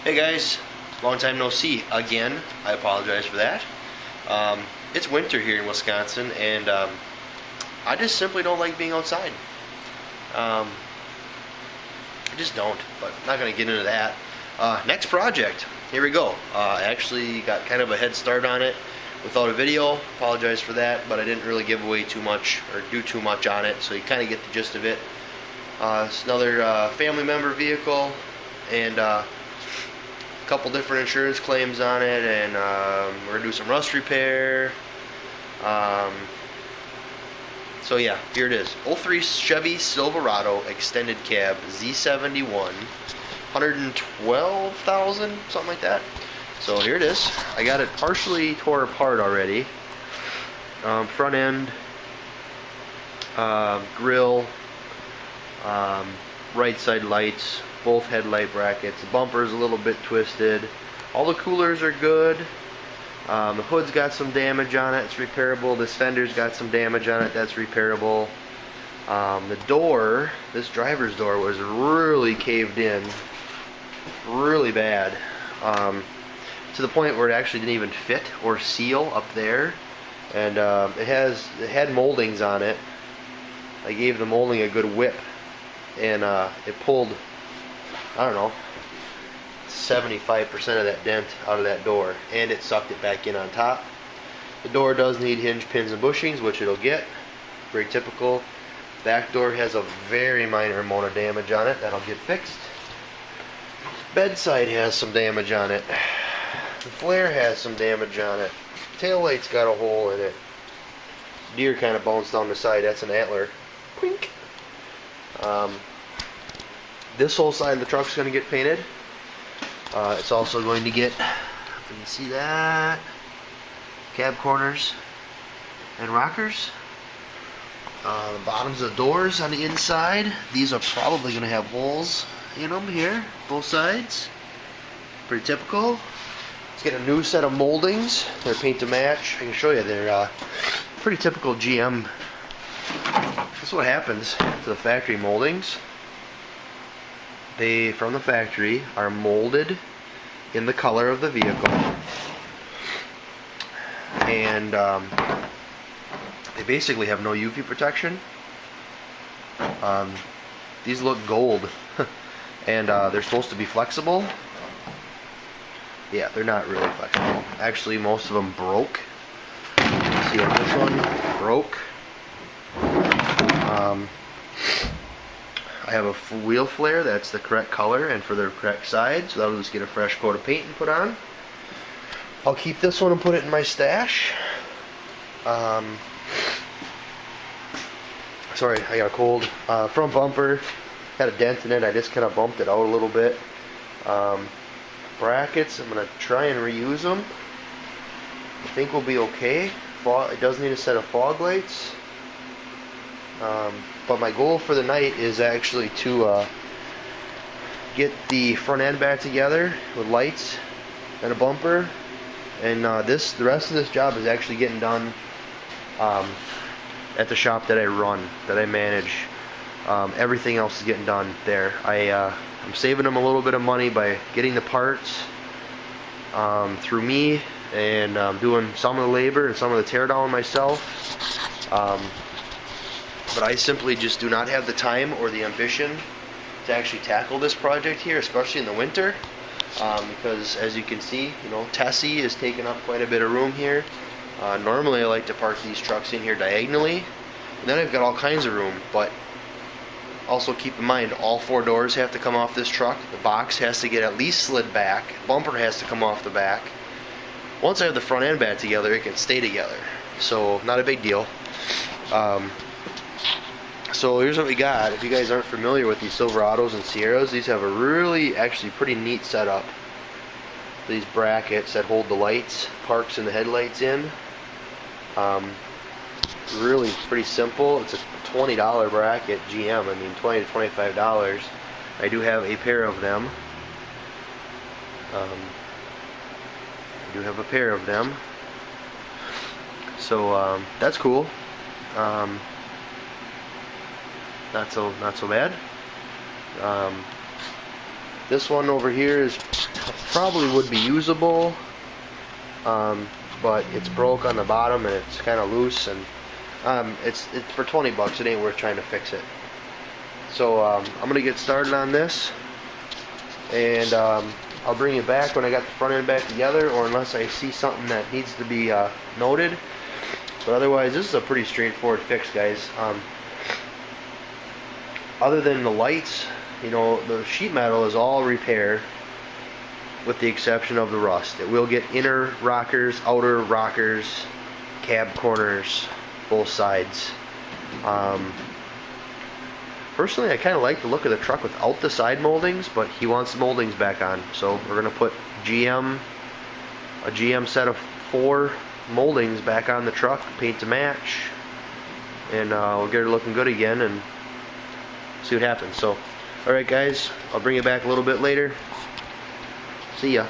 Hey guys, long time no see again. I apologize for that. It's winter here in Wisconsin, and I just simply don't like being outside. I just don't, but I'm not going to get into that. Next project, here we go. I actually got kind of a head start on it without a video. Apologize for that, but I didn't really give away too much or do too much on it, so you kind of get the gist of it. It's another family member vehicle, and a couple different insurance claims on it, and we're going to do some rust repair. So yeah, here it is. 03 Chevy Silverado extended cab Z71, 112,000, something like that. So here it is. I got it partially tore apart already. Front end, grill, right side lights, both headlight brackets. The bumper's a little bit twisted. All the coolers are good. The hood's got some damage on it. It's repairable. This fender's got some damage on it. That's repairable. The door, this driver's door, was really caved in, really bad, to the point where it actually didn't even fit or seal up there. And it had moldings on it. I gave the molding a good whip, and it pulled, I don't know, 75% of that dent out of that door, and it sucked it back in on top. The door does need hinge pins and bushings, which it'll get. Very typical. Back door has a very minor amount of damage on it. That'll get fixed. Bedside has some damage on it. The flare has some damage on it. Tail light's got a hole in it. Deer kind of bounced down the side. That's an antler. Quink. This whole side of the truck's going to get painted. It's also going to get, you can see that, cab corners and rockers. The bottoms of the doors on the inside, these are probably going to have holes in them here, both sides. Pretty typical. Let's get a new set of moldings. They're paint to match. I can show you. They're pretty typical GM. That's what happens to the factory moldings. They, from the factory, are molded in the color of the vehicle, and they basically have no UV protection. These look gold, and they're supposed to be flexible. Yeah, they're not really flexible. Actually, most of them broke. See how this one broke? I have a wheel flare that's the correct color and for the correct side, so that'll just get a fresh coat of paint and put on. I'll keep this one and put it in my stash. Sorry, I got a cold. Front bumper had a dent in it. I just kind of bumped it out a little bit. Brackets, I'm going to try and reuse them. I think we'll be okay. It does need a set of fog lights. But my goal for the night is actually to get the front end back together with lights and a bumper, and the rest of this job is actually getting done at the shop that I run, that I manage. Everything else is getting done there. I'm saving them a little bit of money by getting the parts through me, and doing some of the labor and some of the teardown myself. But I simply just do not have the time or the ambition to actually tackle this project here, especially in the winter, because as you can see, Tessie is taking up quite a bit of room here. Normally I like to park these trucks in here diagonally, and then I've got all kinds of room, but also keep in mind all four doors have to come off this truck. The box has to get at least slid back. Bumper has to come off the back. Once I have the front end back together, it can stay together, so not a big deal. So here's what we got. If you guys aren't familiar with these Silverados and Sierras, these have a really, actually pretty neat setup. These brackets that hold the lights, parks and the headlights in. Really pretty simple. It's a $20 bracket, GM. I mean, $20 to $25. I do have a pair of them. So that's cool. Not so bad. This one over here is probably would be usable, but it's broke on the bottom and it's kind of loose, and it's for 20 bucks. It ain't worth trying to fix it. So I'm gonna get started on this, and I'll bring it back when I got the front end back together, or unless I see something that needs to be noted. But otherwise, this is a pretty straightforward fix, guys. Other than the lights, you know, the sheet metal is all repair, with the exception of the rust. It will get inner rockers, outer rockers, cab corners, both sides. Personally, I kind of like the look of the truck without the side moldings, but he wants the moldings back on. So we're going to put a GM set of 4 moldings back on the truck, paint to match, and we'll get her looking good again and see what happens. So, alright guys, I'll bring it back a little bit later. See ya.